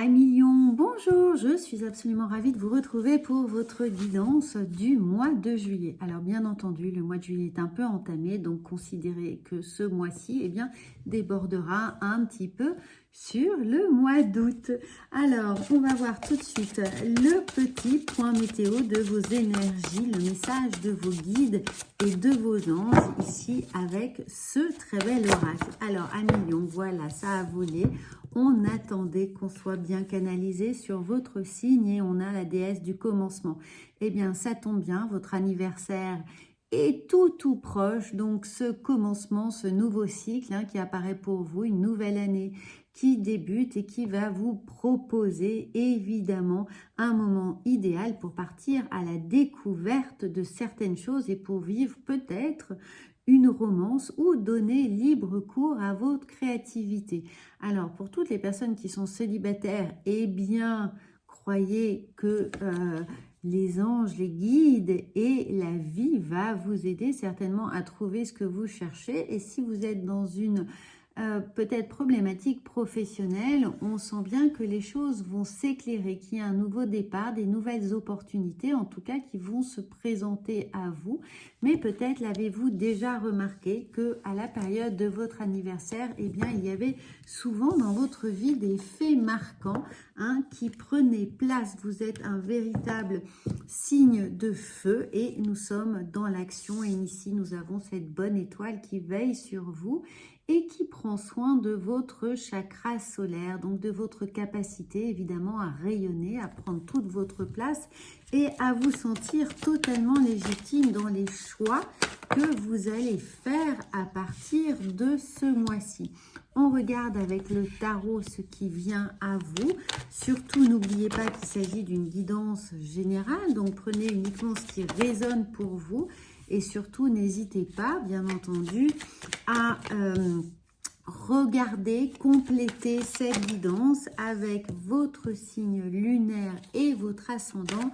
Million, bonjour, je suis absolument ravie de vous retrouver pour votre guidance du mois de juillet. Alors bien entendu, le mois de juillet est un peu entamé, donc considérez que ce mois-ci débordera un petit peu sur le mois d'août. Alors, on va voir tout de suite le petit point météo de vos énergies, le message de vos guides et de vos anges ici avec ce très bel oracle. Alors, Million, voilà, ça a volé. On attendait qu'on soit bien canalisé sur votre signe et on a la déesse du commencement. Eh bien, ça tombe bien, votre anniversaire est tout proche. Donc, ce commencement, ce nouveau cycle qui apparaît pour vous, une nouvelle année qui débute et qui va vous proposer évidemment un moment idéal pour partir à la découverte de certaines choses et pour vivre peut-être une romance ou donner libre cours à votre créativité. Alors, pour toutes les personnes qui sont célibataires, eh bien, croyez que les anges, les guides et la vie va vous aider certainement à trouver ce que vous cherchez. Et si vous êtes dans une peut-être problématique professionnelle, on sent bien que les choses vont s'éclairer, qu'il y a un nouveau départ, des nouvelles opportunités en tout cas qui vont se présenter à vous. Mais peut-être l'avez-vous déjà remarqué que à la période de votre anniversaire, eh bien il y avait souvent dans votre vie des faits marquants qui prenaient place. Vous êtes un véritable signe de feu et nous sommes dans l'action et ici nous avons cette bonne étoile qui veille sur vous et qui prend soin de votre chakra solaire, donc de votre capacité évidemment à rayonner, à prendre toute votre place et à vous sentir totalement légitime dans les choix que vous allez faire à partir de ce mois-ci. On regarde avec le tarot ce qui vient à vous. Surtout, n'oubliez pas qu'il s'agit d'une guidance générale, donc prenez uniquement ce qui résonne pour vous. Et surtout, n'hésitez pas, bien entendu, à regarder, compléter cette guidance avec votre signe lunaire et votre ascendant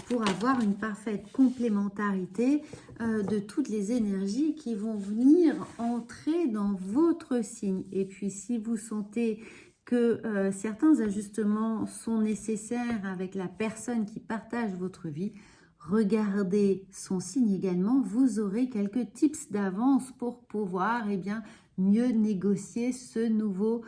pour avoir une parfaite complémentarité de toutes les énergies qui vont venir entrer dans votre signe. Et puis, si vous sentez que certains ajustements sont nécessaires avec la personne qui partage votre vie, regardez son signe également, vous aurez quelques tips d'avance pour pouvoir mieux négocier ce nouveau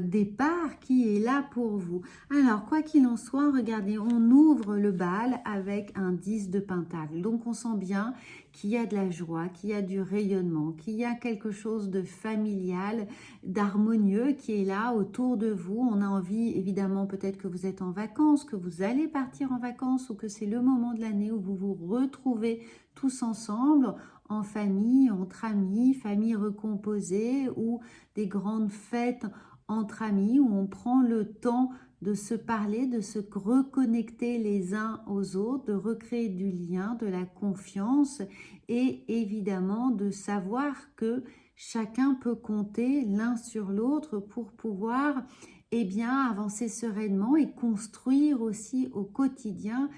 départ qui est là pour vous. Alors, quoi qu'il en soit, regardez, on ouvre le bal avec un 10 de pentacle. Donc, on sent bien qu'il y a de la joie, qu'il y a du rayonnement, qu'il y a quelque chose de familial, d'harmonieux qui est là autour de vous. On a envie, évidemment, peut-être que vous êtes en vacances, que vous allez partir en vacances ou que c'est le moment de l'année où vous vous retrouvez tous ensemble, en famille, entre amis, famille recomposée ou des grandes fêtes entre amis où on prend le temps de se parler, de se reconnecter les uns aux autres, de recréer du lien, de la confiance et évidemment de savoir que chacun peut compter l'un sur l'autre pour pouvoir avancer sereinement et construire aussi au quotidien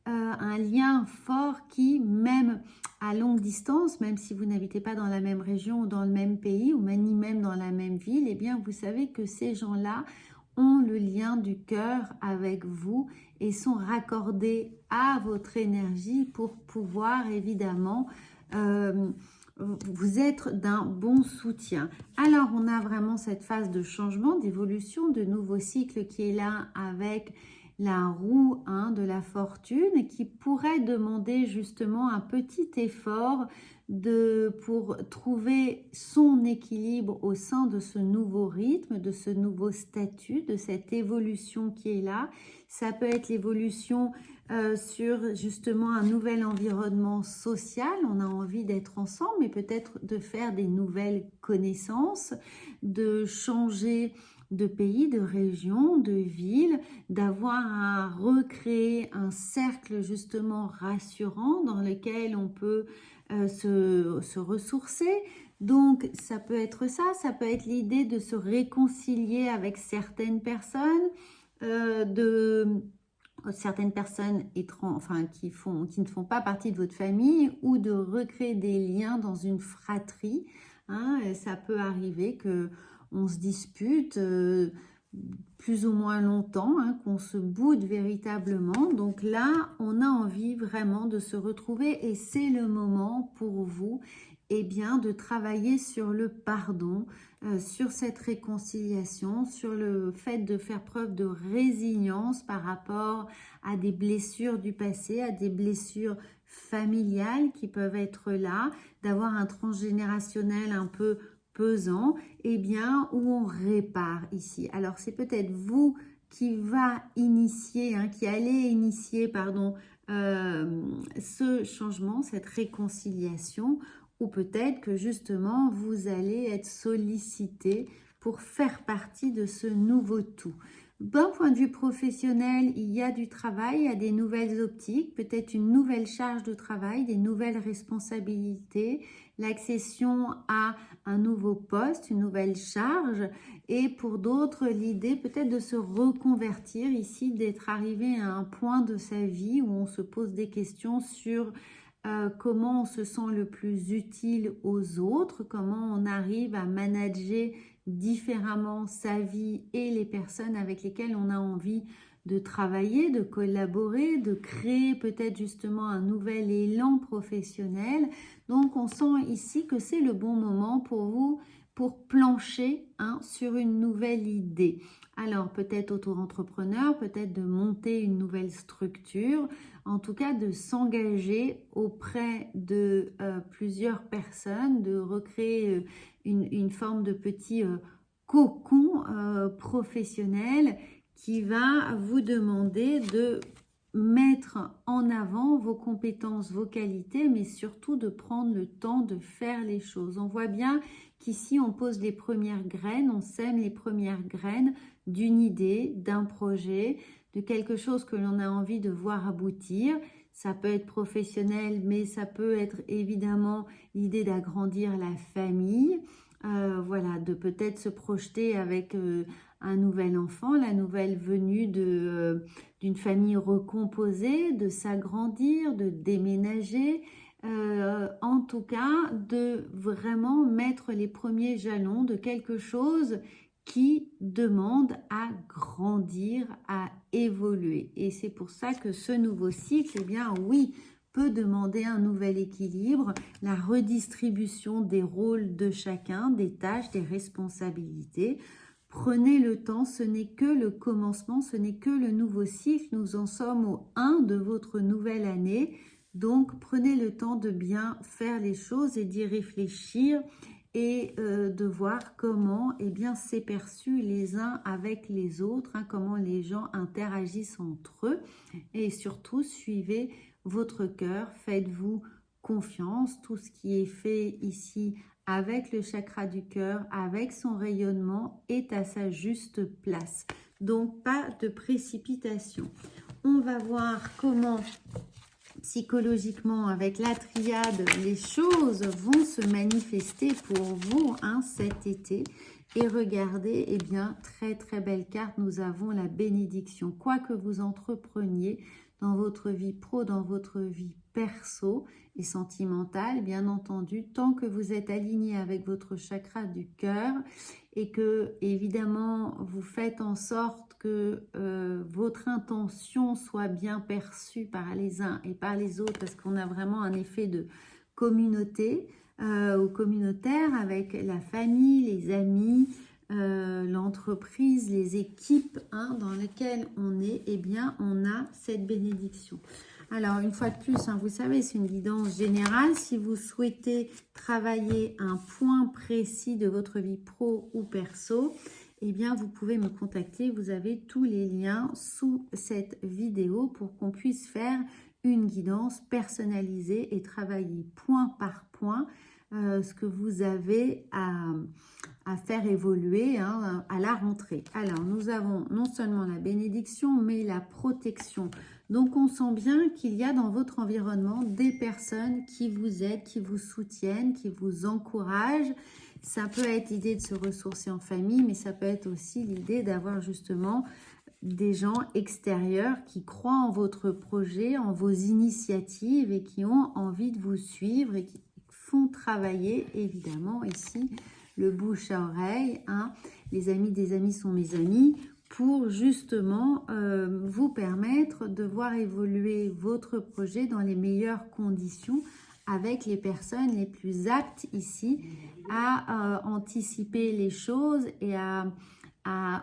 un lien fort qui, même à longue distance, même si vous n'habitez pas dans la même région ou dans le même pays ou ni même dans la même ville, eh bien vous savez que ces gens-là ont le lien du cœur avec vous et sont raccordés à votre énergie pour pouvoir évidemment vous être d'un bon soutien. Alors on a vraiment cette phase de changement, d'évolution, de nouveau cycle qui est là avec la roue de la fortune qui pourrait demander justement un petit effort pour trouver son équilibre au sein de ce nouveau rythme, de ce nouveau statut, de cette évolution qui est là. Ça peut être l'évolution sur justement un nouvel environnement social. On a envie d'être ensemble, mais peut-être de faire des nouvelles connaissances, de changer de pays, de région, de ville, d'avoir à recréer un cercle justement rassurant dans lequel on peut se ressourcer. Donc ça peut être ça peut être l'idée de se réconcilier avec certaines personnes, certaines personnes qui ne font pas partie de votre famille ou de recréer des liens dans une fratrie. Ça peut arriver que on se dispute plus ou moins longtemps, hein, qu'on se boude véritablement. Donc là, on a envie vraiment de se retrouver et c'est le moment pour vous bien, de travailler sur le pardon, sur cette réconciliation, sur le fait de faire preuve de résilience par rapport à des blessures du passé, à des blessures familiales qui peuvent être là, d'avoir un transgénérationnel un peu pesant, bien, où on répare ici. Alors, c'est peut-être vous qui va initier, hein, qui allez initier, pardon, ce changement, cette réconciliation, ou peut-être que justement, vous allez être sollicité pour faire partie de ce nouveau tout. D'un point de vue professionnel, il y a du travail, il y a des nouvelles optiques, peut-être une nouvelle charge de travail, des nouvelles responsabilités, l'accession à un nouveau poste, une nouvelle charge, et pour d'autres, l'idée peut-être de se reconvertir ici, d'être arrivé à un point de sa vie où on se pose des questions sur comment on se sent le plus utile aux autres, comment on arrive à manager différemment sa vie et les personnes avec lesquelles on a envie de travailler, de collaborer, de créer peut-être justement un nouvel élan professionnel. Donc on sent ici que c'est le bon moment pour vous pour plancher, hein, sur une nouvelle idée. Alors peut-être auto-entrepreneur, peut-être de monter une nouvelle structure, en tout cas de s'engager auprès de plusieurs personnes, de recréer une forme de petit cocon professionnel qui va vous demander de mettre en avant vos compétences, vos qualités, mais surtout de prendre le temps de faire les choses. On voit bien qu'ici, on pose les premières graines, on sème les premières graines d'une idée, d'un projet, de quelque chose que l'on a envie de voir aboutir. Ça peut être professionnel, mais ça peut être évidemment l'idée d'agrandir la famille, voilà, de peut-être se projeter avec un nouvel enfant, la nouvelle venue d'une famille recomposée, de s'agrandir, de déménager, en tout cas de vraiment mettre les premiers jalons de quelque chose qui demande à grandir, à évoluer. Et c'est pour ça que ce nouveau cycle, eh bien oui, peut demander un nouvel équilibre, la redistribution des rôles de chacun, des tâches, des responsabilités. Prenez le temps, ce n'est que le commencement, ce n'est que le nouveau cycle. Nous en sommes au 1 de votre nouvelle année. Donc, prenez le temps de bien faire les choses et d'y réfléchir et de voir comment bien, c'est perçu les uns avec les autres, hein, comment les gens interagissent entre eux. Et surtout, suivez votre cœur, faites-vous confiance. Tout ce qui est fait ici avec le chakra du cœur, avec son rayonnement, est à sa juste place. Donc, pas de précipitation. On va voir comment psychologiquement, avec la triade, les choses vont se manifester pour vous, hein, cet été. Et regardez, eh bien, très très belle carte, nous avons la bénédiction. Quoi que vous entrepreniez dans votre vie pro, dans votre vie perso et sentimentale, bien entendu, tant que vous êtes aligné avec votre chakra du cœur et que, évidemment, vous faites en sorte que votre intention soit bien perçue par les uns et par les autres, parce qu'on a vraiment un effet de communauté ou communautaire avec la famille, les amis, l'entreprise, les équipes, hein, dans lesquelles on est, eh bien, on a cette bénédiction. Alors, une fois de plus, hein, vous savez, c'est une guidance générale. Si vous souhaitez travailler un point précis de votre vie pro ou perso, eh bien, vous pouvez me contacter. Vous avez tous les liens sous cette vidéo pour qu'on puisse faire une guidance personnalisée et travailler point par point ce que vous avez à faire évoluer, hein, à la rentrée. Alors, nous avons non seulement la bénédiction, mais la protection. Donc, on sent bien qu'il y a dans votre environnement des personnes qui vous aident, qui vous soutiennent, qui vous encouragent. Ça peut être l'idée de se ressourcer en famille, mais ça peut être aussi l'idée d'avoir justement des gens extérieurs qui croient en votre projet, en vos initiatives et qui ont envie de vous suivre et qui font travailler, évidemment, ici, le bouche à oreille, hein, les amis des amis sont mes amis, pour justement vous permettre de voir évoluer votre projet dans les meilleures conditions avec les personnes les plus aptes ici à anticiper les choses et à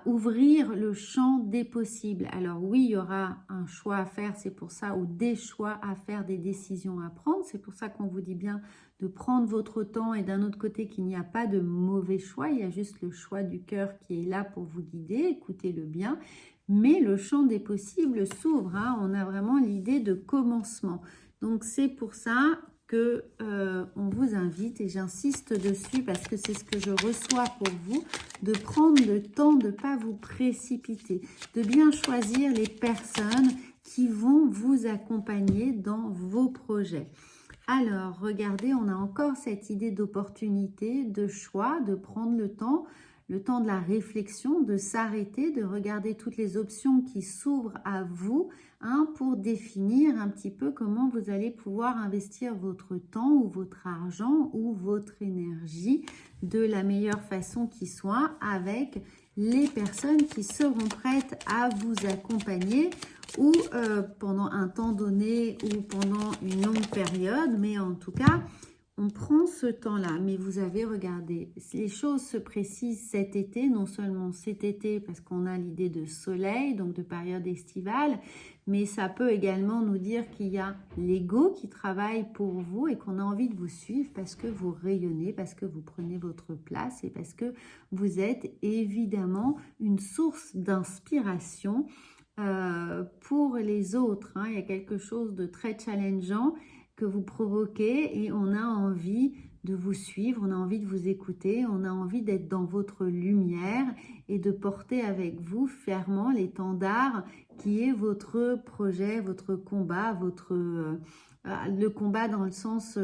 ouvrir le champ des possibles. Alors oui, il y aura un choix à faire, c'est pour ça, ou des choix à faire, des décisions à prendre. C'est pour ça qu'on vous dit bien de prendre votre temps et d'un autre côté qu'il n'y a pas de mauvais choix. Il y a juste le choix du cœur qui est là pour vous guider, écoutez-le bien. Mais le champ des possibles s'ouvre, hein. On a vraiment l'idée de commencement. Donc c'est pour ça que on vous invite, et j'insiste dessus parce que c'est ce que je reçois pour vous, de prendre le temps de ne pas vous précipiter, de bien choisir les personnes qui vont vous accompagner dans vos projets. Alors, regardez, on a encore cette idée d'opportunité, de choix, de prendre le temps de la réflexion, de s'arrêter, de regarder toutes les options qui s'ouvrent à vous, hein, pour définir un petit peu comment vous allez pouvoir investir votre temps ou votre argent ou votre énergie de la meilleure façon qui soit avec les personnes qui seront prêtes à vous accompagner ou pendant un temps donné ou pendant une longue période, mais en tout cas, on prend ce temps-là. Mais vous avez regardé, les choses se précisent cet été, non seulement cet été parce qu'on a l'idée de soleil, donc de période estivale, mais ça peut également nous dire qu'il y a l'ego qui travaille pour vous et qu'on a envie de vous suivre parce que vous rayonnez, parce que vous prenez votre place et parce que vous êtes évidemment une source d'inspiration pour les autres, hein. Il y a quelque chose de très challengeant que vous provoquez et on a envie de vous suivre, on a envie de vous écouter, on a envie d'être dans votre lumière et de porter avec vous fièrement l'étendard qui est votre projet, votre combat, le combat dans le sens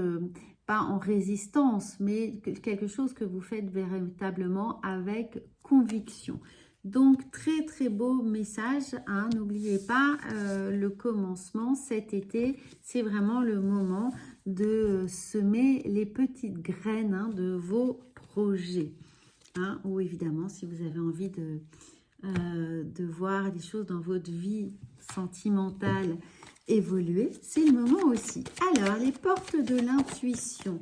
pas en résistance, mais quelque chose que vous faites véritablement avec conviction. Donc, très très beau message, hein. N'oubliez pas le commencement cet été, c'est vraiment le moment de semer les petites graines, hein, de vos projets. Hein, ou évidemment, si vous avez envie de voir des choses dans votre vie sentimentale évoluer, c'est le moment aussi. Alors, les portes de l'intuition,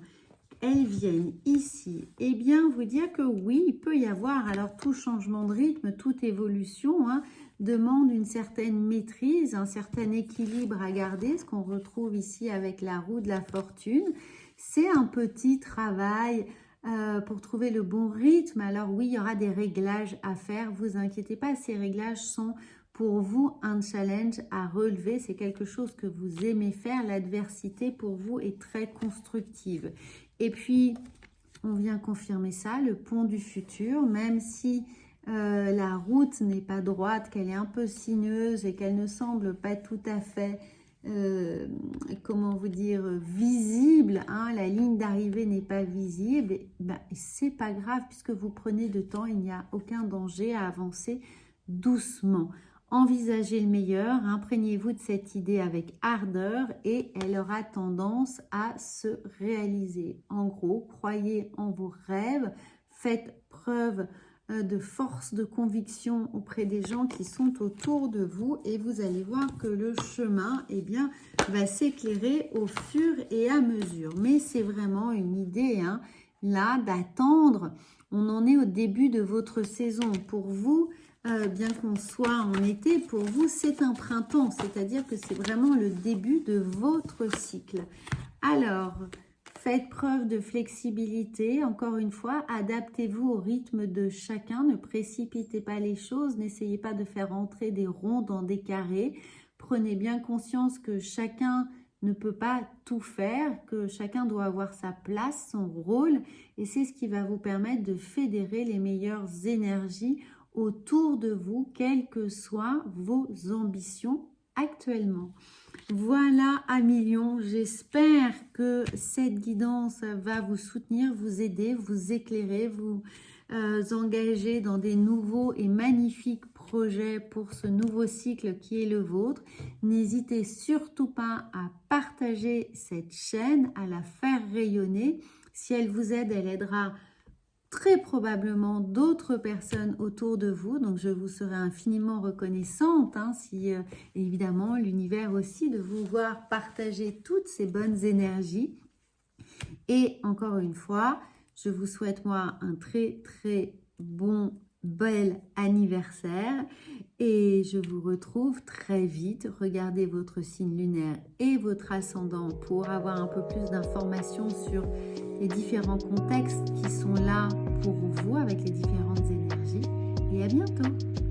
elles viennent ici, et bien vous dire que oui, il peut y avoir, alors tout changement de rythme, toute évolution, hein, demande une certaine maîtrise, un certain équilibre à garder, ce qu'on retrouve ici avec la roue de la fortune. C'est un petit travail pour trouver le bon rythme. Alors oui, il y aura des réglages à faire, vous inquiétez pas, ces réglages sont pour vous un challenge à relever, c'est quelque chose que vous aimez faire, l'adversité pour vous est très constructive. Et puis, on vient confirmer ça, le pont du futur, même si la route n'est pas droite, qu'elle est un peu sinueuse et qu'elle ne semble pas tout à fait, comment vous dire, visible, hein, la ligne d'arrivée n'est pas visible, ben, c'est pas grave puisque vous prenez de temps, il n'y a aucun danger à avancer doucement. Envisagez le meilleur, imprégnez-vous de cette idée avec ardeur et elle aura tendance à se réaliser. En gros, croyez en vos rêves, faites preuve de force de conviction auprès des gens qui sont autour de vous et vous allez voir que le chemin, eh bien, va s'éclairer au fur et à mesure. Mais c'est vraiment une idée, hein, là, d'attendre. On en est au début de votre saison. Pour vous, bien qu'on soit en été, pour vous, c'est un printemps, c'est-à-dire que c'est vraiment le début de votre cycle. Alors, faites preuve de flexibilité, encore une fois, adaptez-vous au rythme de chacun, ne précipitez pas les choses, n'essayez pas de faire entrer des ronds dans des carrés, prenez bien conscience que chacun ne peut pas tout faire, que chacun doit avoir sa place, son rôle, et c'est ce qui va vous permettre de fédérer les meilleures énergies autour de vous, quelles que soient vos ambitions actuellement. Voilà à millions, j'espère que cette guidance va vous soutenir, vous aider, vous éclairer, vous engager dans des nouveaux et magnifiques projets pour ce nouveau cycle qui est le vôtre. N'hésitez surtout pas à partager cette chaîne, à la faire rayonner. Si elle vous aide, elle aidera très probablement d'autres personnes autour de vous. Donc, je vous serai infiniment reconnaissante si, évidemment, l'univers aussi, de vous voir partager toutes ces bonnes énergies. Et encore une fois, je vous souhaite, moi, un très, très bel anniversaire. Et je vous retrouve très vite. Regardez votre signe lunaire et votre ascendant pour avoir un peu plus d'informations sur les différents contextes qui sont là pour vous avec les différentes énergies. Et à bientôt!